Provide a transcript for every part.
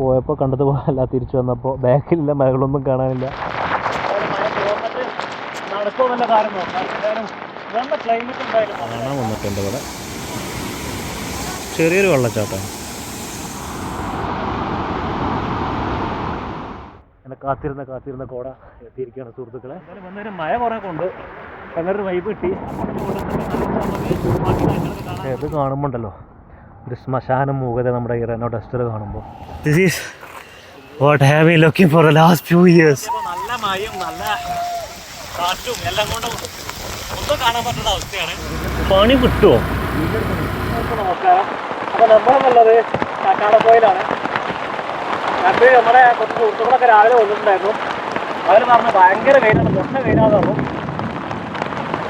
പോയപ്പോൾ കണ്ടതുപോലല്ല തിരിച്ചു വന്നപ്പോൾ. ബാക്കിലില്ല, മലകളൊന്നും കാണാനില്ല. കാണാൻ വന്നിട്ടുണ്ട് ഇവിടെ. ചെറിയൊരു വെള്ളച്ചാട്ടമാണ്. അങ്ങനെ കാത്തിരുന്ന കോട എത്തിയിരിക്കുകയാണ് സുഹൃത്തുക്കളെ. എന്തായാലും വന്നേരം മഴ കുറേ കൊണ്ട് നല്ലൊരു വൈബ് കിട്ടി. ഇത് കാണുമ്പോണ്ടല്ലോ ഒരു ശ്മശാനം മൂകത നമ്മുടെ ഈ റെനോ ഡസ്റ്റർ കാണുമ്പോൾ. This is what have been looking for the last few years. നല്ല മഴയും നല്ല കാറ്റും എല്ലാം കൊണ്ടും ഒന്നും കാണാൻ പറ്റുന്ന അവസ്ഥയാണ്. പണി കിട്ടുമോ നോക്കാം. അപ്പോൾ നമ്മളെന്നുള്ളത് കാട്ടാടക്കോയിലാണ്. അത് നമ്മുടെ കുറച്ച് സുഹൃത്തുക്കളൊക്കെ രാവിലെ വന്നിട്ടുണ്ടായിരുന്നു. അവർ പറഞ്ഞു ഭയങ്കര വെയിലാണ്, പൊട്ട വെയിലാന്ന് പറഞ്ഞു.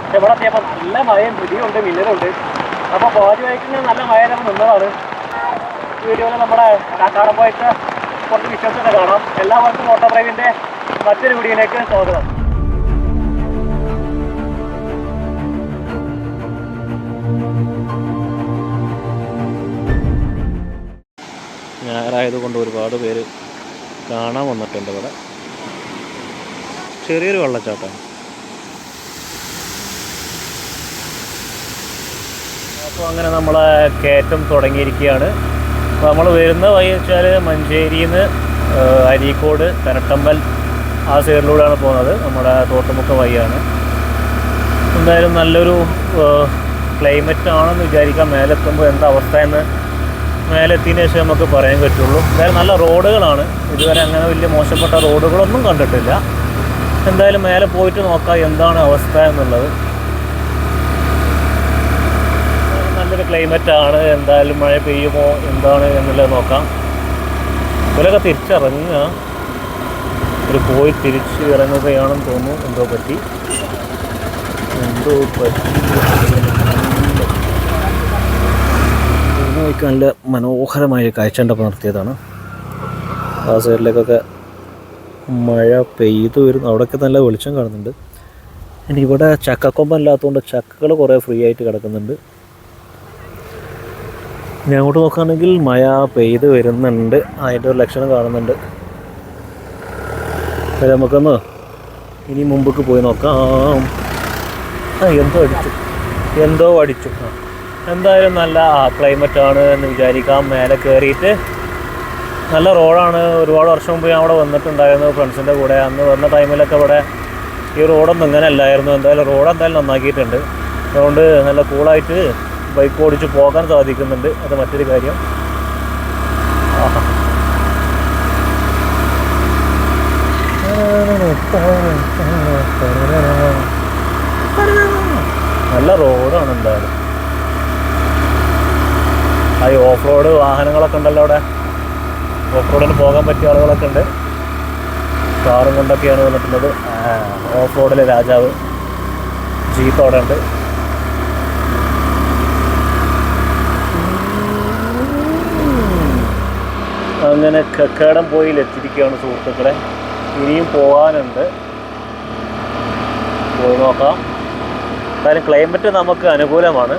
പക്ഷെ ഇവിടെ എത്തിയപ്പോൾ നല്ല മഴയും പിടിയുണ്ട്, മിന്നലുണ്ട്. അപ്പോൾ പാതി വഴിക്ക് നല്ല മഴ നിന്നതാണ്. വീഡിയോയിൽ നമ്മുടെ കാട്ടാടക്കോയത്തെ കുറച്ച് വിശ്വസൊക്കെ കാണാം. എല്ലാവർക്കും ഓട്ടോ ഡ്രൈവിൻ്റെ മറ്റൊരു വീഡിയോയിലേക്ക് സ്വാഗതം. ഞായറായതുകൊണ്ട് ഒരുപാട് പേര് കാണാൻ വന്നിട്ടുണ്ട് ഇവിടെ. ചെറിയൊരു വെള്ളച്ചാട്ടമാണ്. അപ്പോൾ അങ്ങനെ നമ്മളെ കയറ്റം തുടങ്ങിയിരിക്കുകയാണ്. അപ്പോൾ നമ്മൾ വരുന്ന വഴി വെച്ചാൽ മഞ്ചേരിയിൽ നിന്ന് അരീക്കോട്, കനട്ടമ്പൽ ആ സൈഡിലൂടെയാണ് പോകുന്നത്. നമ്മുടെ തോട്ടുമുക്ക വഴിയാണ്. എന്തായാലും നല്ലൊരു ക്ലൈമറ്റ് ആണെന്ന് വിചാരിക്കാം. മേലെത്തുമ്പോൾ എന്താ അവസ്ഥ എന്ന് മേലെത്തിയതിന് ശേഷം നമുക്ക് പറയാൻ പറ്റുള്ളൂ. എന്തായാലും നല്ല റോഡുകളാണ്. ഇതുവരെ അങ്ങനെ വലിയ മോശപ്പെട്ട റോഡുകളൊന്നും കണ്ടിട്ടില്ല. എന്തായാലും മേലെ പോയിട്ട് നോക്കാം എന്താണ് അവസ്ഥ എന്നുള്ളത്. നല്ലൊരു ക്ലൈമറ്റാണ്. എന്തായാലും മഴ പെയ്യുമോ എന്താണ് എന്നുള്ളത് നോക്കാം. ഇവരൊക്കെ തിരിച്ചിറങ്ങുക, ഒരു പോയി തിരിച്ച് ഇറങ്ങുകയാണെന്ന് തോന്നുന്നു. എന്തോ പറ്റി. നല്ല മനോഹരമായ കാഴ്ച കണ്ടപ്പോൾ നിർത്തിയതാണ്. ആ സൈഡിലേക്കൊക്കെ മഴ പെയ്തു വരുന്നു. അവിടെയൊക്കെ നല്ല വെളിച്ചം കാണുന്നുണ്ട്. ഇനി ഇവിടെ ചക്കക്കൊമ്പല്ലാത്തതുകൊണ്ട് ചക്കകൾ കുറേ ഫ്രീ ആയിട്ട് കിടക്കുന്നുണ്ട്. ഇനി അങ്ങോട്ട് നോക്കുകയാണെങ്കിൽ മഴ പെയ്ത് വരുന്നുണ്ട്. അതിൻ്റെ ഒരു ലക്ഷണം കാണുന്നുണ്ട്. നമുക്കൊന്ന് ഇനി മുമ്പേക്ക് പോയി നോക്കാം. എന്തോ അടിച്ചു. എന്തായാലും നല്ല ക്ലൈമറ്റാണ് എന്ന് വിചാരിക്കാം. മേലെ കയറിയിട്ട് നല്ല റോഡാണ്. ഒരുപാട് വർഷം മുമ്പ് ഞാൻ അവിടെ വന്നിട്ടുണ്ടായിരുന്നു ഫ്രണ്ട്സിൻ്റെ കൂടെ. അന്ന് വന്ന ടൈമിലൊക്കെ ഇവിടെ ഈ റോഡൊന്നും ഇങ്ങനെ അല്ലായിരുന്നു. എന്തായാലും റോഡ് എന്തായാലും നന്നാക്കിയിട്ടുണ്ട്. അതുകൊണ്ട് നല്ല കൂളായിട്ട് ബൈക്ക് ഓടിച്ച് പോകാൻ സാധിക്കുന്നുണ്ട്. അത് മറ്റൊരു കാര്യം. നല്ല റോഡാണ് എന്തായാലും. ആ ഓഫ് റോഡ് വാഹനങ്ങളൊക്കെ ഉണ്ടല്ലോ അവിടെ. ഓഫ് റോഡിന് പോകാൻ പറ്റിയ ആളുകളൊക്കെ ഉണ്ട്. കാറും കൊണ്ടൊക്കെയാണ് വന്നിട്ടുള്ളത്. ഓഫ് റോഡിലെ രാജാവ് ജീപ്പ് അവിടെ ഉണ്ട്. അങ്ങനെ കക്കാടം പോയിലെത്തിയിരിക്കുകയാണ് സുഹൃത്തുക്കളെ. ഇനിയും പോകാനുണ്ട്. പോയി നോക്കാം. എന്തായാലും ക്ലൈമറ്റ് നമുക്ക് അനുകൂലമാണ്.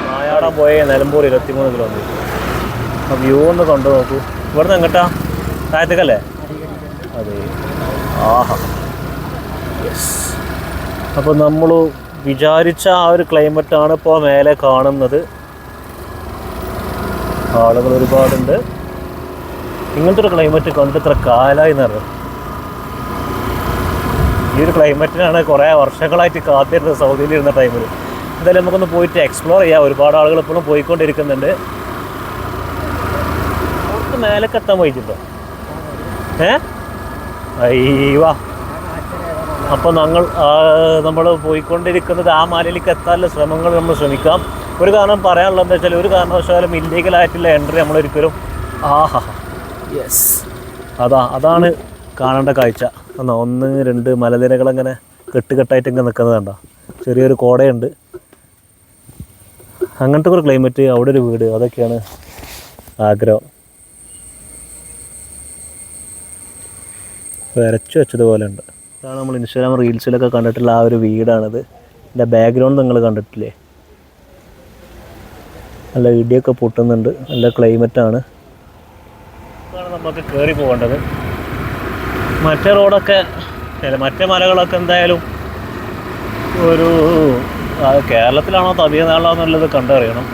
നായാടാൻ പോയ നിലമ്പൂർ 23 കിലോമീറ്റർ. ആ വ്യൂ ഒന്ന് കണ്ടു നോക്കൂ. ഇവിടെ നിന്ന് എങ്ങോട്ടാ? താഴത്തേക്കല്ലേ? അതെ. ആഹാ, യെസ്. അപ്പോൾ നമ്മൾ വിചാരിച്ച ആ ഒരു ക്ലൈമറ്റാണ് ഇപ്പോൾ മേലെ കാണുന്നത്. ആളുകൾ ഒരുപാടുണ്ട്. ഇങ്ങനത്തെ ഒരു ക്ലൈമറ്റ് കണ്ടിട്ട് ഇത്ര കാലമായി എന്നറിയാം. ഈ ഒരു ക്ലൈമറ്റിനാണ് കുറേ വർഷങ്ങളായിട്ട് കാത്തിരുന്നത് സൗദിയിലിരുന്ന ടൈമിൽ. എന്തായാലും നമുക്കൊന്ന് പോയിട്ട് എക്സ്പ്ലോർ ചെയ്യാം. ഒരുപാട് ആളുകൾ ഇപ്പോഴും പോയിക്കൊണ്ടിരിക്കുന്നുണ്ട്. അവർക്ക് മേലേക്ക് എത്താൻ പോയിട്ടുണ്ടോ? അയ്യവാ. അപ്പോൾ നമ്മൾ പോയിക്കൊണ്ടിരിക്കുന്നത് ആ മലയിലേക്ക് എത്താനുള്ള ശ്രമങ്ങൾ നമ്മൾ ശ്രമിക്കാം. ഒരു കാരണം പറയാനുള്ളത് എന്താ വെച്ചാൽ, ഒരു കാരണവശാലും ഇല്ലീഗലായിട്ടുള്ള എൻട്രി നമ്മളൊരിക്കലും യെസ് അതാണ് കാണേണ്ട കാഴ്ച. 1, 2 മലനിരകളങ്ങനെ കെട്ടുകെട്ടായിട്ട് ഇങ്ങനെ നിൽക്കുന്നത് കണ്ടോ. ചെറിയൊരു കോടയുണ്ട്. അങ്ങനത്തെ ഒരു ക്ലൈമറ്റ്, അവിടെ ഒരു വീട്, അതൊക്കെയാണ് ആഗ്രഹം. വരച്ചു വെച്ചതുപോലെ ഉണ്ട്. ഇതാണ് നമ്മൾ ഇൻസ്റ്റാഗ്രാം റീൽസിലൊക്കെ കണ്ടിട്ടുള്ള ആ ഒരു വീടാണിത്. ഇതിൻ്റെ ബാക്ക്ഗ്രൗണ്ട് നിങ്ങൾ കണ്ടിട്ടില്ലേ? നല്ല ഇടിയൊക്കെ പൊട്ടുന്നുണ്ട്, നല്ല ക്ലൈമറ്റാണ്. ഇതാണ് നമുക്ക് കയറി പോകേണ്ടത്. മറ്റേ റോഡൊക്കെ മറ്റേ മലകളൊക്കെ എന്തായാലും ഒരു കേരളത്തിലാണോ തമിഴ്നാട്ടിലാണോ എന്നുള്ളത് കണ്ടറിയണം.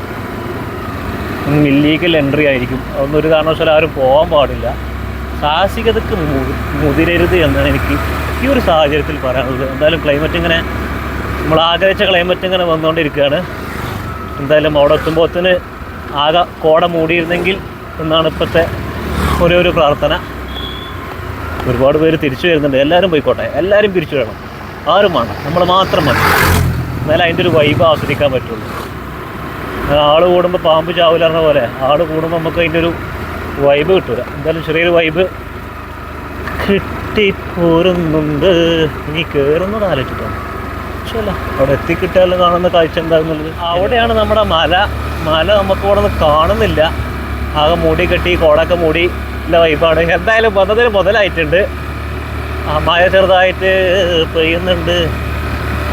ഇല്ലീഗൽ എൻട്രി ആയിരിക്കും. അതൊന്നും ഒരു കാരണവശാലും ആരും പോകാൻ പാടില്ല. സാഹസികതയ്ക്ക് മുതിരരുത് എന്നാണ് എനിക്ക് ഈ ഒരു സാഹചര്യത്തിൽ പറയാനുള്ളത്. എന്തായാലും ക്ലൈമറ്റ് ഇങ്ങനെ നമ്മൾ ആഗ്രഹിച്ച ക്ലൈമറ്റ് ഇങ്ങനെ വന്നുകൊണ്ടിരിക്കുകയാണ്. എന്തായാലും അവിടെ എത്തുമ്പോഴത്തേന് ആകെ കോട മൂടിയിരുന്നെങ്കിൽ എന്നാണ് ഇപ്പോഴത്തെ ഒരു പ്രാർത്ഥന. ഒരുപാട് പേര് തിരിച്ചു വരുന്നുണ്ട്. എല്ലാവരും പോയിക്കോട്ടെ, എല്ലാവരും തിരിച്ചു വരണം, ആരും വേണ്ട, നമ്മൾ മാത്രം മതി. എന്നാലും അതിൻ്റെ ഒരു വൈബ് ആസ്വദിക്കാൻ പറ്റുള്ളൂ. ആൾ കൂടുമ്പോൾ പാമ്പ് ചാവില്ല പറഞ്ഞ പോലെ ആൾ കൂടുമ്പോൾ നമുക്ക് അതിൻ്റെ ഒരു വൈബ് കിട്ടില്ല. എന്തായാലും ചെറിയൊരു വൈബ് കിട്ടിപ്പോരുന്നുണ്ട്. ഇനി കയറുന്നത് ആലോചിച്ചിട്ടാണ്. പക്ഷേ അല്ല, അവിടെ എത്തിക്കിട്ടാലും കാണുന്ന കാഴ്ച എന്താണെന്നുള്ളത്. അവിടെയാണ് നമ്മുടെ മല നമുക്ക് ഇവിടെ നിന്ന് കാണുന്നില്ല. ആകെ മൂടി കെട്ടി കോടൊക്കെ മൂടി ഇല്ല വൈബാണ്. എന്തായാലും വന്നതിന് മുതലായിട്ടുണ്ട്. മഴ ചെറുതായിട്ട് പെയ്യുന്നുണ്ട്.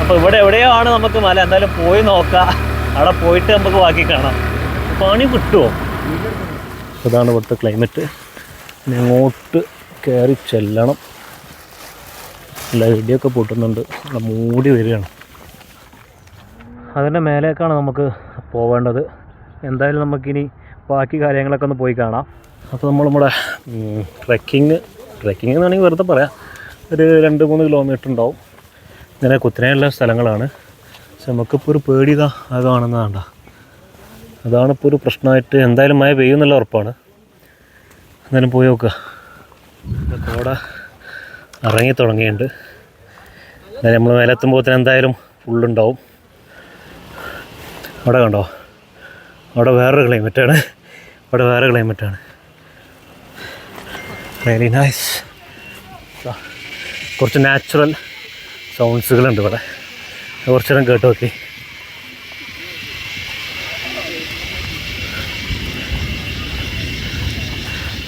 അപ്പോൾ ഇവിടെ എവിടെയോ ആണ് നമുക്ക് മല. എന്തായാലും പോയി നോക്കാം. അവിടെ പോയിട്ട് നമുക്ക് ബാക്കി കാണാം. പണി കിട്ടുമോ? അതാണ് ഇവിടുത്തെ ക്ലൈമറ്റ്. ഇനി അങ്ങോട്ട് കയറി ചെല്ലണം. നല്ല ഇടിയൊക്കെ പൊട്ടുന്നുണ്ട്, നല്ല മൂടി വരികയാണ്. അതിൻ്റെ മേലേക്കാണ് നമുക്ക് പോവേണ്ടത്. എന്തായാലും നമുക്കിനി ബാക്കി കാര്യങ്ങളൊക്കെ ഒന്ന് പോയി കാണാം. അപ്പോൾ നമ്മുടെ ട്രെക്കിങ് എന്നാണെങ്കിൽ വെറുതെ പറയാം, ഒരു 2-3 കിലോമീറ്റർ ഉണ്ടാവും. ഇങ്ങനെ കുത്തനെയുള്ള സ്ഥലങ്ങളാണ്. പക്ഷെ നമുക്കിപ്പോൾ ഒരു പേടി അത് കാണുന്നതാണ്ട. അതാണിപ്പോൾ ഒരു പ്രശ്നമായിട്ട്. എന്തായാലും മഴ പെയ്യുന്നുള്ള ഉറപ്പാണ്. എന്തായാലും പോയി നോക്കുക. കോട ഇറങ്ങി തുടങ്ങിയിട്ടുണ്ട്. എന്തായാലും നമ്മൾ മേലെത്തുമ്പോൾ എന്തായാലും ഫുള്ളുണ്ടാവും. അവിടെ കണ്ടോ, അവിടെ വേറൊരു ക്ലൈമറ്റാണ്. ഇവിടെ വേറെ ക്ലൈമറ്റാണ്. Very nice. കുറച്ച് നാച്ചുറൽ സൗണ്ട്സുകളുണ്ട് ഇവിടെ. കുറച്ച് നേരം കേട്ട് നോക്കി.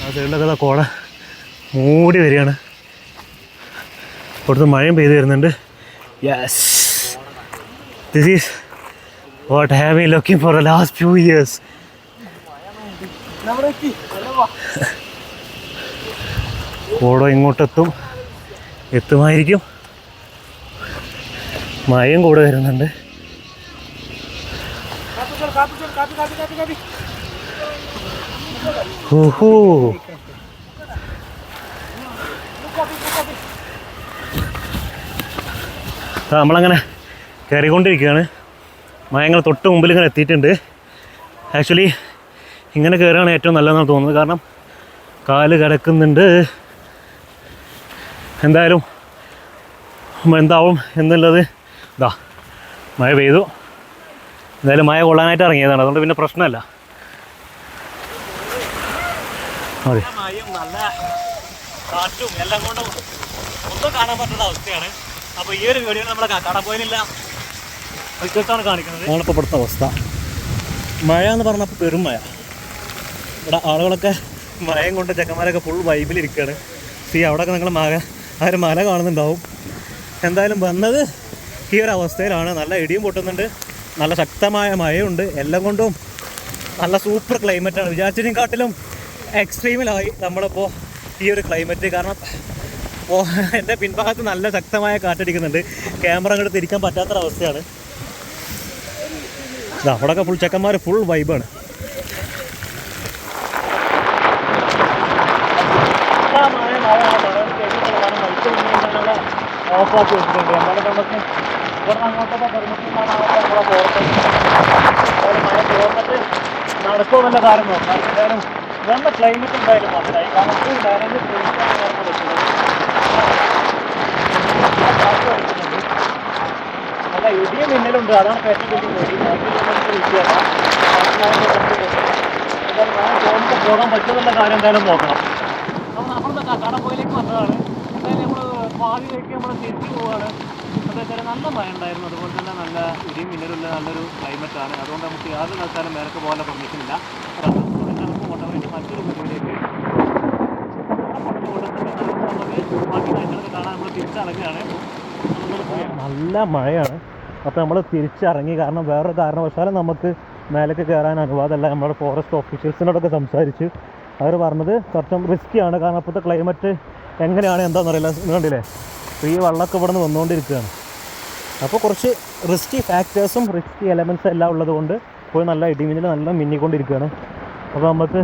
ആ സൈഡിലൊക്കെ കോട മൂടി വരികയാണ്. ഇവിടുത്തെ മഴയും പെയ്ത് വരുന്നുണ്ട്. Yes, this is what have been looking for the last few years. കോട എത്തുമായിരിക്കും. മഴയും കൂടെ വരുന്നുണ്ട്. ഓഹോ, നമ്മളങ്ങനെ കയറിക്കൊണ്ടിരിക്കുകയാണ്. മഴങ്ങൾ തൊട്ട് മുമ്പിൽ ഇങ്ങനെ എത്തിയിട്ടുണ്ട്. ആക്ച്വലി ഇങ്ങനെ കയറുകയാണ് ഏറ്റവും നല്ലതെന്നാണ് തോന്നുന്നത്. കാരണം കാല് കിടക്കുന്നുണ്ട്. എന്തായാലും എന്താവും എന്നുള്ളത് മഴ പെയ്തു. എന്തായാലും മഴ കൊള്ളാനായിട്ട് ഇറങ്ങിയതാണ്. അതുകൊണ്ട് പിന്നെ പ്രശ്നമല്ല. അതെ, മഴയും നല്ല കാറ്റും എല്ലാം കൊണ്ടും ഒന്നും കാണാൻ പറ്റുന്ന അവസ്ഥയാണ്. അപ്പോൾ ഈ ഒരു വീഡിയോ നമ്മളെ കടപ്പോയിലില്ല ഒരിക്കലാണ് കാണിക്കുന്നത്. നമ്മളിപ്പോൾ ഇവിടുത്തെ അവസ്ഥ. മഴ എന്ന് പറഞ്ഞപ്പോൾ പെരും മഴ. ഇവിടെ ആളുകളൊക്കെ മഴയും കൊണ്ട് ചെക്കന്മാരൊക്കെ ഫുൾ വൈബിലിരിക്കുകയാണ്. അവിടെയൊക്കെ നിങ്ങൾ ആ ഒരു മല കാണുന്നുണ്ടാവും. എന്തായാലും വന്നത് ഈ ഒരു അവസ്ഥയിലാണ്. നല്ല ഇടിയും പൊട്ടുന്നുണ്ട്, നല്ല ശക്തമായ മഴയുണ്ട്. എല്ലാം കൊണ്ടും നല്ല സൂപ്പർ ക്ലൈമറ്റാണ്. വിചാരിച്ചതിനെക്കാട്ടിലും എക്സ്ട്രീമിലായി നമ്മളിപ്പോൾ ഈ ഒരു ക്ലൈമറ്റ്. കാരണം ഇപ്പോൾ എൻ്റെ പിൻഭാഗത്ത് നല്ല ശക്തമായ കാറ്റടിക്കുന്നുണ്ട്. ക്യാമറ അങ്ങോട്ട് തിരിക്കാൻ പറ്റാത്തൊരവസ്ഥയാണ്. അവിടെയൊക്കെ ഫുൾ ചെക്കന്മാർ ഫുൾ വൈബാണ്. ഓഫാക്കി വെച്ചിട്ടുണ്ട്. എന്നാലും നമുക്ക് ഇവിടെ അങ്ങോട്ടൊക്കെ പെർമിഷനാണ് നമ്മളെ പോകട്ടെ. മഴ തോന്നിട്ട് നടക്കുമെന്നുള്ള കാര്യം നോക്കാം. എന്തായാലും നല്ല ക്ലൈമറ്റ് എന്തായാലും മനസ്സിലായി. കാരണം ഡയറക്റ്റ് ഫ്രണ്ട്സാണ് നേരത്തെ വെച്ചത്. നല്ല ഇടിയും മിന്നലുണ്ട്. അതാണ് ഏറ്റവും വലിയ പേടി. ബാക്കിയൊന്നും വിഷയമല്ല. എന്തായാലും ഞാൻ തോന്നുമ്പോൾ പോകാൻ പറ്റുമെന്നുള്ള കാര്യം എന്തായാലും നോക്കണം. അപ്പോൾ നമ്മൾ കടപ്പോയിലേക്ക് വന്നതാണ്. എന്തായാലും നമ്മൾ പാതിയിലേക്ക് നമ്മൾ തിരിച്ചു പോവുകയാണ്. എന്താ വെച്ചാൽ നല്ല മഴ ഉണ്ടായിരുന്നു. അതുപോലെ തന്നെ നല്ല ഇടിയും മിന്നലുള്ള നല്ലൊരു ക്ലൈമറ്റാണ്. അതുകൊണ്ട് നമുക്ക് യാതൊരു സ്ഥലത്താലും മേലക്ക് പോകാനുള്ള പെർമിഷൻ ഇല്ല. നമുക്ക് കൊണ്ടുപോയിട്ട് മറ്റൊരു വീട്ടിലേക്ക് ബാക്കി കാഴ്ചകളൊക്കെ കാണാൻ നമ്മൾ തിരിച്ചിറങ്ങുകയാണ്. നല്ല മഴയാണ്. അപ്പോൾ നമ്മൾ തിരിച്ചിറങ്ങി. കാരണം വേറൊരു കാരണവശാലും നമുക്ക് മേലേക്ക് കയറാൻ അനുവാദമല്ല. നമ്മുടെ ഫോറസ്റ്റ് ഓഫീഷ്യൽസിനോടൊക്കെ സംസാരിച്ച് അവർ പറഞ്ഞത് കുറച്ചും റിസ്ക്കിയാണ്. കാരണം അപ്പോഴത്തെ ക്ലൈമറ്റ് എങ്ങനെയാണ് എന്താണെന്നറിയില്ല. കണ്ടില്ലേ, ഈ വെള്ളമൊക്കെ ഇവിടെ നിന്ന് വന്നുകൊണ്ടിരിക്കുകയാണ്. അപ്പോൾ കുറച്ച് റിസ്കി ഫാക്ടേഴ്സും റിസ്കി എലമെൻറ്റ്സും എല്ലാം ഉള്ളത് കൊണ്ട് പോയി നല്ല ഇടിമിന്നൽ നല്ല മിന്നിക്കൊണ്ടിരിക്കുകയാണ്. അപ്പോൾ നമുക്ക്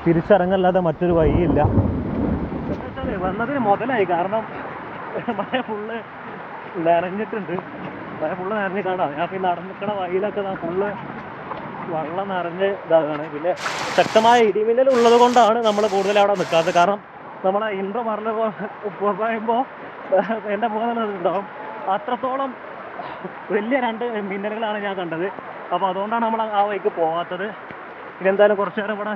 തിരിച്ചിറങ്ങല്ലാതെ മറ്റൊരു വഴിയില്ല. വന്നതിന് മുതലായി, കാരണം മഴ ഫുള്ള് നനഞ്ഞിട്ടുണ്ട്. മഴ ഫുള്ള് നനഞ്ഞ് കാണാം. ഞാൻ പിന്നെ നടന്നിക്കണ വഴിയിലൊക്കെ ഫുള്ള് വെള്ളം നിറഞ്ഞ് ഇതാകാണ്. പിന്നെ ശക്തമായ ഇടിമിന്നൽ ഉള്ളത് കൊണ്ടാണ് നമ്മൾ കൂടുതൽ അവിടെ നിൽക്കാത്തത്. കാരണം നമ്മളെ ഇൻട്രോ പറയുമ്പോൾ എൻ്റെ മുഖം ഉണ്ടാവും. അത്രത്തോളം വലിയ 2 മിന്നലുകളാണ് ഞാൻ കണ്ടത്. അപ്പോൾ അതുകൊണ്ടാണ് നമ്മൾ ആ വഴിക്ക് പോകാത്തത്. ഇനി എന്തായാലും കുറച്ച് നേരം ഇവിടെ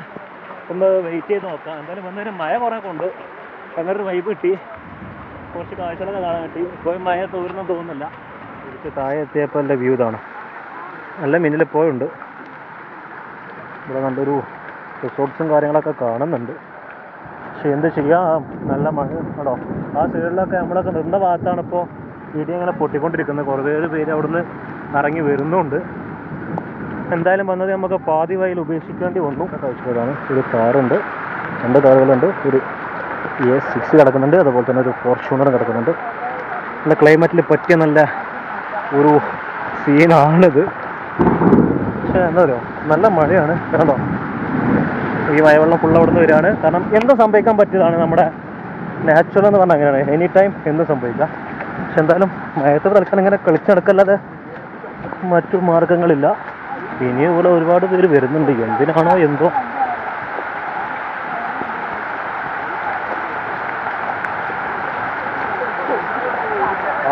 ഒന്ന് വെയിറ്റ് ചെയ്ത് നോക്കാം. എന്തായാലും വന്നൊരു മഴ കുറേ കൊണ്ട് അങ്ങനൊരു വൈബ് കിട്ടി, കുറച്ച് കാഴ്ചകളൊക്കെ കാണാൻ കിട്ടി. ഇപ്പോഴും മഴ തോരുന്നു തോന്നുന്നില്ല. തിരിച്ച് താഴെ എത്തിയപ്പോൾ എൻ്റെ വ്യൂ ഇതാണ്. നല്ല മിന്നൽ പോയുണ്ട്. ഇവിടെ നല്ലൊരു റിസോർട്ട്സും കാര്യങ്ങളൊക്കെ കാണുന്നുണ്ട്. പക്ഷെ എന്ത് ചെയ്യാം, നല്ല മഴ കേട്ടോ. ആ സൈഡിലൊക്കെ നമ്മളൊക്കെ നിന്ന ഭാഗത്താണ് ഇപ്പോൾ ഇടി അങ്ങനെ പൊട്ടിക്കൊണ്ടിരിക്കുന്നത്. കുറേ പേര് അവിടുന്ന് ഇറങ്ങി വരുന്നുണ്ട്. എന്തായാലും വന്നത് നമുക്ക് പാതി വഴിയിൽ ഉപേക്ഷിക്കേണ്ടി വന്നു. കഴിച്ചതാണ്. ഒരു കാറുണ്ട്, 2 കാറുകളുണ്ട്. ഒരു A6 കിടക്കുന്നുണ്ട്, അതുപോലെ തന്നെ ഒരു ഫോർച്യൂണർ കിടക്കുന്നുണ്ട്. നല്ല ക്ലൈമറ്റിൽ പറ്റിയ നല്ല ഒരു സീനാണിത്. പക്ഷേ എന്താ പറയുക, നല്ല മഴയാണ് കേട്ടോ. ഈ മഴവെള്ളം ഫുള്ള് അവിടെ നിന്ന് വരികയാണ്. കാരണം എന്തും സംഭവിക്കാൻ പറ്റിയതാണ്. നമ്മുടെ നാച്ചുറൽ എന്ന് പറഞ്ഞാൽ അങ്ങനെയാണ്, എനി ടൈം എന്തും സംഭവിക്കാം. പക്ഷെ എന്തായാലും മഴയത്ത് തൽക്കാലം ഇങ്ങനെ കളിച്ചടക്കല്ലാതെ മറ്റു മാർഗങ്ങളില്ല. ഇനിയും ഇവിടെ ഒരുപാട് പേര് വരുന്നുണ്ട്. എന്തിനാണോ എന്തോ.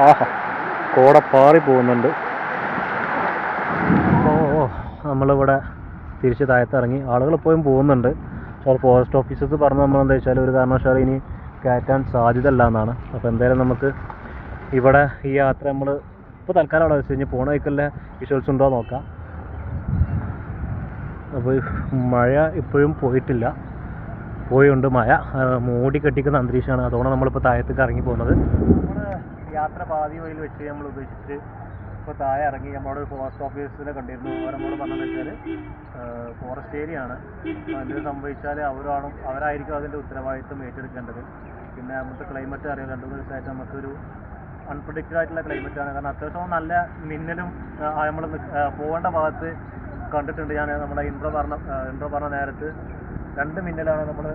ആഹാ, കോട പാറി പോകുന്നുണ്ട്. നമ്മളിവിടെ തിരിച്ച് താഴത്തിറങ്ങി. ആളുകൾ എപ്പോഴും പോകുന്നുണ്ട്. പക്ഷേ ഫോറസ്റ്റ് ഓഫീസേഴ്സ് പറഞ്ഞ് നമ്മളെന്താ വെച്ചാൽ ഒരു കാരണവശാലും ഇനി കയറ്റാൻ സാധ്യത അല്ല എന്നാണ്. അപ്പോൾ എന്തായാലും നമുക്ക് ഇവിടെ ഈ യാത്ര നമ്മൾ ഇപ്പോൾ തൽക്കാലം അവിടെ വെച്ച് കഴിഞ്ഞ് പോണ വയ്ക്കല്ല വിഷ്വൽസ് ഉണ്ടോ നോക്കാം. അപ്പോൾ മഴ ഇപ്പോഴും പോയിട്ടില്ല, പോയുണ്ട് മഴ. മൂടി കെട്ടിക്കുന്ന അന്തരീക്ഷമാണ്. അതുകൊണ്ട് നമ്മളിപ്പോൾ താഴത്തേക്ക് ഇറങ്ങി പോകുന്നത്. നമ്മൾ യാത്ര പാതി വഴിയിൽ വെച്ച് നമ്മൾ ഉപേക്ഷിച്ച് ഇപ്പോൾ താഴെ ഇറങ്ങി. നമ്മളോട് ഫോറസ്റ്റ് ഓഫീസിനെ കണ്ടിരുന്നു. അവരോട് പറഞ്ഞതെന്ന് വെച്ചാൽ ഫോറസ്റ്റ് ഏരിയ ആണ്, എന്തെങ്കിലും സംഭവിച്ചാൽ അവരായിരിക്കും അതിൻ്റെ ഉത്തരവാദിത്വം ഏറ്റെടുക്കേണ്ടത്. പിന്നെ നമുക്ക് ക്ലൈമറ്റ് അറിയാം, 2 ദിവസമായിട്ട് നമുക്കൊരു അൺപ്രഡിക്റ്റഡ് ആയിട്ടുള്ള ക്ലൈമറ്റാണ്. കാരണം അത്യാവശ്യം നല്ല മിന്നലും നമ്മൾ പോകേണ്ട ഭാഗത്ത് കണ്ടിട്ടുണ്ട്. ഞാൻ നമ്മുടെ ഇൻട്രോ പറഞ്ഞ നേരത്ത് 2 മിന്നലാണ് നമ്മൾ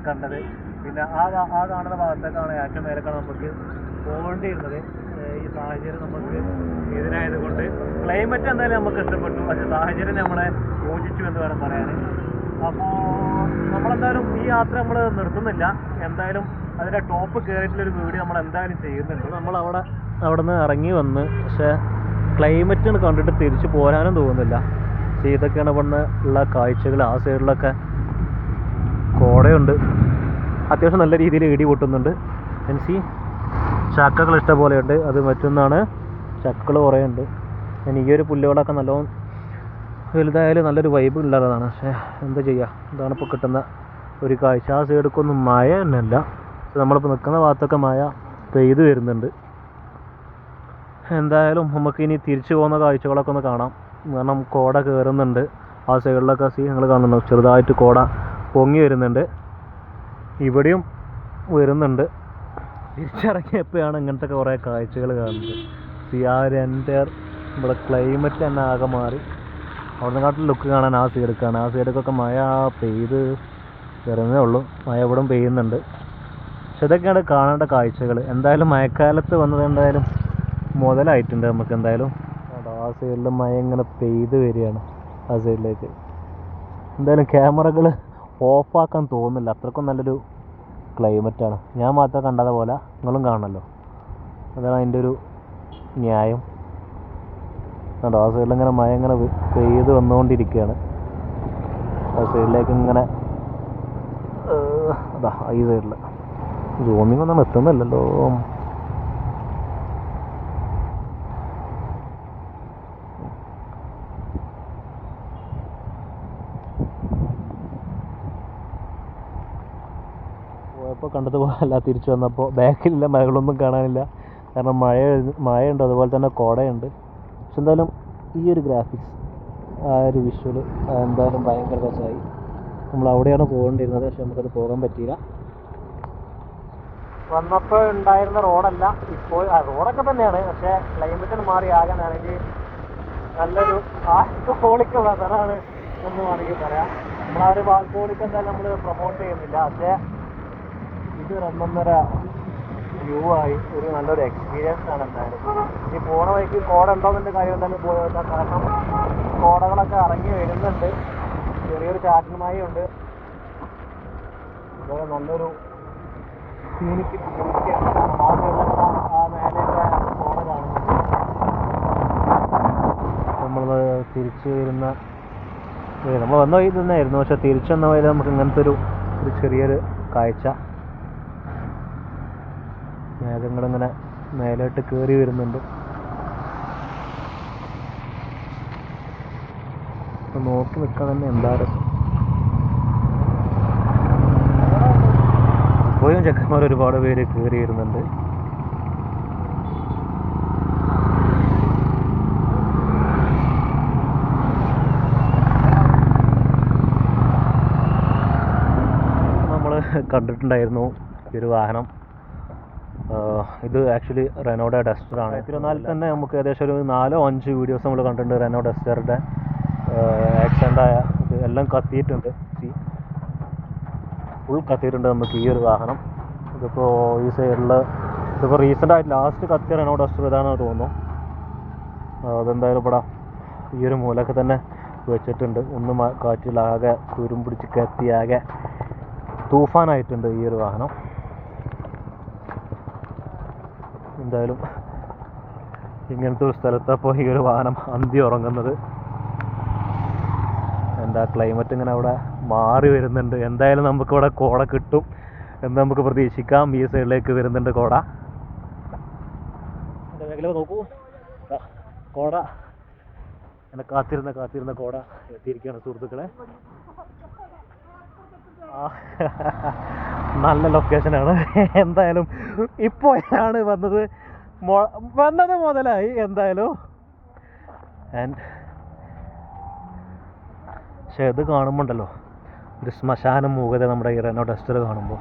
കണ്ടത്. പിന്നെ ആ കാണുന്ന ഭാഗത്തേക്കാണ് ഏറ്റവും മേലേക്കാണ് നമുക്ക് പോകേണ്ടിയിരുന്നത്. ഈ സാഹചര്യം നമുക്ക് എതിരായത് കൊണ്ട് ക്ലൈമറ്റ് എന്തായാലും നമുക്ക് ഇഷ്ടപ്പെട്ടു, പക്ഷേ സാഹചര്യം നമ്മളെ യോജിച്ചു എന്ന് വേണം പറയാൻ. അപ്പോൾ നമ്മളെന്തായാലും ഈ യാത്ര നമ്മൾ നിർത്തുന്നില്ല. എന്തായാലും അതിൻ്റെ ടോപ്പ് കയറിയിട്ടുള്ളൊരു വീഡിയോ നമ്മൾ എന്തായാലും ചെയ്യുന്നുണ്ട്. നമ്മൾ അവിടെ നിന്ന് ഇറങ്ങി വന്ന്, പക്ഷേ ക്ലൈമറ്റ് കണ്ടിട്ട് തിരിച്ച് പോരാനും തോന്നുന്നില്ല. ഇതൊക്കെയാണ് ഇവിടെ ഉള്ള കാഴ്ചകൾ. ആ സൈഡിലൊക്കെ കോടയുണ്ട്, അത്യാവശ്യം നല്ല രീതിയിൽ ഇടി പൊട്ടുന്നുണ്ട്. മീൻസ് ചക്കകൾ ഇഷ്ടം പോലെയുണ്ട്. അത് മറ്റൊന്നാണ്, ചക്കകൾ കുറേ ഉണ്ട്. ഈ ഒരു പുല്ലുകളൊക്കെ നല്ലോണം വലുതായാലും നല്ലൊരു വൈബ് ഉള്ളതാണ്. പക്ഷേ എന്താ ചെയ്യുക, ഇതാണ് ഇപ്പോൾ കിട്ടുന്ന ഒരു കാഴ്ച. ആ സൈഡിലേക്കൊന്നും മഴ തന്നെയല്ല, നമ്മളിപ്പോൾ നിൽക്കുന്ന ഭാഗത്തൊക്കെ മഴ പെയ്ത് വരുന്നുണ്ട്. എന്തായാലും നമുക്കിനി തിരിച്ചു പോകുന്ന കാഴ്ചകളൊക്കെ ഒന്ന് കാണാം. കാരണം കോട കയറുന്നുണ്ട്. ആ സൈഡിലൊക്കെ ഞങ്ങൾ കാണുന്നു, ചെറുതായിട്ട് കോട പൊങ്ങി വരുന്നുണ്ട്. ഇവിടെയും വരുന്നുണ്ട്. തിരിച്ചിറങ്ങിയപ്പോഴാണ് ഇങ്ങനത്തെ കുറേ കാഴ്ചകൾ കാണുന്നത്. ആ ഒരു ഇവിടെ ക്ലൈമറ്റ് തന്നെ ആകെ മാറി. അവിടെ നിന്നാട്ടിൽ ലുക്ക് കാണാൻ ആ സൈഡിലേക്കാണ്. ആ സൈഡിലേക്കൊക്കെ മഴ പെയ്ത് വരുന്നേ ഉള്ളൂ. മഴ ഇവിടെയും പെയ്യുന്നുണ്ട്. പക്ഷെ ഇതൊക്കെയാണ് കാണേണ്ട കാഴ്ചകൾ. എന്തായാലും മഴക്കാലത്ത് വന്നത് എന്തായാലും മുതലായിട്ടുണ്ട് നമുക്ക്. എന്തായാലും ആ സൈഡിൽ മഴ ഇങ്ങനെ പെയ്ത് വരികയാണ് ആ സൈഡിലേക്ക്. എന്തായാലും ക്യാമറകൾ ഓഫാക്കാൻ തോന്നുന്നില്ല, അത്രക്കും നല്ലൊരു ക്ലൈമറ്റാണ്. ഞാൻ മാത്രം കണ്ടത് പോലെ നിങ്ങളും കാണണമല്ലോ, അതാണ് അതിൻ്റെ ഒരു ന്യായം. കണ്ടോ, ആ സൈഡിൽ ഇങ്ങനെ മഴ ഇങ്ങനെ പെയ്ത് വന്നുകൊണ്ടിരിക്കുകയാണ്. ആ സൈഡിലേക്ക് ഇങ്ങനെ അതാ ഈ സൈഡിൽ സൂമിങ് ഒന്നും എത്തുന്നില്ലല്ലോ. പോയപ്പോൾ കണ്ടതുപോലെ തിരിച്ചു വന്നപ്പോൾ ബാക്കിലില്ല, മഴകളൊന്നും കാണാനില്ല. കാരണം മഴയുണ്ട്, അതുപോലെ തന്നെ കോടയുണ്ട്. പക്ഷെ എന്തായാലും ഈ ഒരു ഗ്രാഫിക്സ് ആ ഒരു വിഷ്വൽ എന്തായാലും ഭയങ്കര രസമായി. നമ്മൾ അവിടെയാണ് പോകേണ്ടിരുന്നത്, പക്ഷെ നമുക്കത് പോകാൻ പറ്റിയില്ല. വന്നപ്പോൾ ഉണ്ടായിരുന്ന റോഡല്ല ഇപ്പോൾ, റോഡൊക്കെ തന്നെയാണ്, പക്ഷേ ക്ലൈമറ്റ് മാറി ആകെ നനഞ്ഞ് നല്ലൊരു ആൽക്കഹോളിക്കുള്ള സ്ഥലമാണ് എന്ന് വേണമെങ്കിൽ പറയാം. നമ്മളാ ഒരു ആൽക്കഹോളിക്ക് എന്തായാലും നമ്മൾ പ്രൊമോട്ട് ചെയ്യുന്നില്ല, പക്ഷേ ഇത് ഒന്നൊന്നര വ്യൂ ആയി ഒരു നല്ലൊരു എക്സ്പീരിയൻസ് ആണ് എന്തായാലും. ഈ പോണ വഴിക്ക് കോട ഉണ്ടോയെന്നതിൻ്റെ കാര്യം എന്തായാലും പോയി നോക്കാം, കാരണം കോടകളൊക്കെ ഇറങ്ങി വരുന്നുണ്ട്, ചെറിയൊരു ചാറ്റൽമഴ ഉണ്ട്. അതുപോലെ നല്ലൊരു സീനിക്ക് ആ മേലെയൊക്കെ കോട കാണുന്നുണ്ട്. നമ്മൾ തിരിച്ചു വരുന്ന നമ്മൾ വന്ന വഴി തന്നെയായിരുന്നു, പക്ഷെ തിരിച്ചു വന്ന വഴി നമുക്ക് ഇങ്ങനത്തെ ഒരു ചെറിയൊരു കാഴ്ച, മേഘങ്ങളിങ്ങനെ മേലോട്ട് കയറി വരുന്നുണ്ട്. നോക്കി നിൽക്കാൻ തന്നെ എന്താ രസം. ഇപ്പോഴും ചെക്കന്മാർ ഒരുപാട് പേര് കയറി വരുന്നുണ്ട്. നമ്മൾ കണ്ടിട്ടുണ്ടായിരുന്നു ഈ ഒരു വാഹനം. ഇത് ആക്ച്വലി റെനോയുടെ ഡസ്റ്ററാണ്. തിരുവനാലിൽ തന്നെ നമുക്ക് ഏകദേശം ഒരു 4-5 വീഡിയോസ് നമ്മൾ കണ്ടിട്ടുണ്ട് റെനോ ഡസ്റ്ററുടെ ആക്സിഡൻ്റായ ഇത് എല്ലാം കത്തിയിട്ടുണ്ട്, ഫുൾ കത്തിയിട്ടുണ്ട് നമുക്ക് ഈ ഒരു വാഹനം. ഇതിപ്പോൾ ഈ സൈഡിൽ ഇതിപ്പോൾ റീസെൻ്റായിട്ട് ലാസ്റ്റ് കത്തിയ റെനോ ഡസ്റ്റർ ഇതാണെന്ന് തോന്നുന്നു. അതെന്തായാലും ഇവിടെ ഈ ഒരു മൂലൊക്കെ തന്നെ വെച്ചിട്ടുണ്ട്. ഒന്നും കാറ്റിലാകെ തുരുമ്പിടിച്ച് കത്തി ആകെ തൂഫാനായിട്ടുണ്ട് ഈ ഒരു വാഹനം. എന്തായാലും ഇങ്ങനത്തെ ഒരു സ്ഥലത്തപ്പോൾ ഈ ഒരു വാഹനം അന്തി ഉറങ്ങുന്നത്. എന്താ ക്ലൈമറ്റ് ഇങ്ങനെ അവിടെ മാറി വരുന്നുണ്ട്. എന്തായാലും നമുക്കിവിടെ കോട കിട്ടും എന്ന് നമുക്ക് പ്രതീക്ഷിക്കാം. ഈ സൈഡിലേക്ക് വരുന്നുണ്ട് കോട. എൻ്റെ മേഖല നോക്കൂ, കോട എന്നെ കാത്തിരുന്ന കോട എത്തിയിരിക്കുകയാണ് സുഹൃത്തുക്കളെ. നല്ല ലൊക്കേഷനാണ്. എന്തായാലും ഇപ്പോഴാണ് വന്നത് മുതലായി എന്തായാലും. പക്ഷെ ഇത് കാണുമ്പോണ്ടല്ലോ ഒരു ശ്മശാനം മൂകത നമ്മുടെ ഈ റെനോ ഡസ്റ്റർ കാണുമ്പോൾ.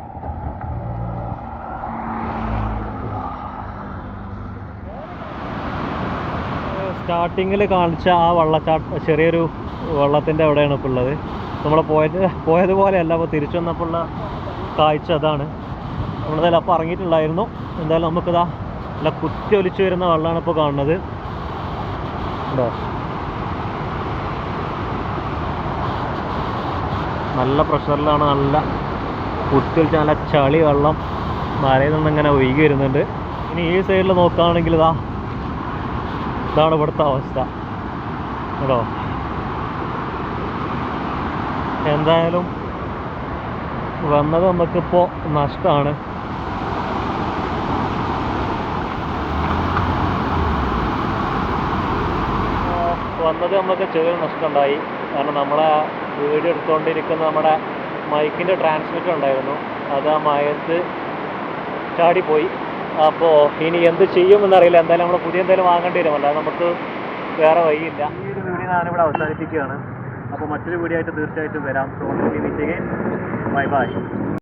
സ്റ്റാർട്ടിങ്ങിൽ കാണിച്ച ആ ചെറിയൊരു വെള്ളത്തിൻ്റെ അവിടെയാണ് ഇപ്പോൾ ഉള്ളത്. നമ്മൾ പോയതുപോലെയല്ല, അപ്പോൾ തിരിച്ചു വന്നപ്പോൾ ഉള്ള കാഴ്ച അതാണ്. നമ്മളെന്തായാലും അപ്പോൾ ഇറങ്ങിയിട്ടുണ്ടായിരുന്നു. എന്തായാലും നമുക്കിതാ നല്ല കുത്തി ഒലിച്ച് വരുന്ന വെള്ളമാണ് ഇപ്പോൾ കാണുന്നത്. ഉണ്ടോ, നല്ല പ്രഷറിലാണ്, നല്ല കുത്തി ഒലിച്ച് നല്ല ചളി വെള്ളം മലയിൽ നിന്ന് ഇങ്ങനെ ഒഴുകി വരുന്നുണ്ട്. ഇനി ഈ സൈഡിൽ നോക്കുകയാണെങ്കിൽ ഇതാണ് ഇവിടുത്തെ അവസ്ഥ കേട്ടോ. എന്തായാലും വന്നത് നമുക്കിപ്പോൾ നഷ്ടമാണ്. വന്നത് നമുക്ക് ചെറിയ നഷ്ടമുണ്ടായി. കാരണം നമ്മളെ വീഡിയോ എടുത്തുകൊണ്ടിരിക്കുന്ന നമ്മുടെ മൈക്കിൻ്റെ ട്രാൻസ്മിറ്റർ ഉണ്ടായിരുന്നു, അത് ആ മയത്ത് ചാടിപ്പോയി. അപ്പോൾ ഇനി എന്ത് ചെയ്യുമെന്നറിയില്ല. എന്തായാലും നമ്മൾ പുതിയ എന്തെങ്കിലും വാങ്ങേണ്ടി വരുമല്ലോ, നമുക്ക് വേറെ വഴിയില്ല. ഈ ഒരു വീഡിയോ ഞാനിവിടെ അവസാനിപ്പിക്കുകയാണ്. അപ്പോൾ മറ്റൊരു വീഡിയോ ആയിട്ട് തീർച്ചയായിട്ടും വരാം. So bye bye.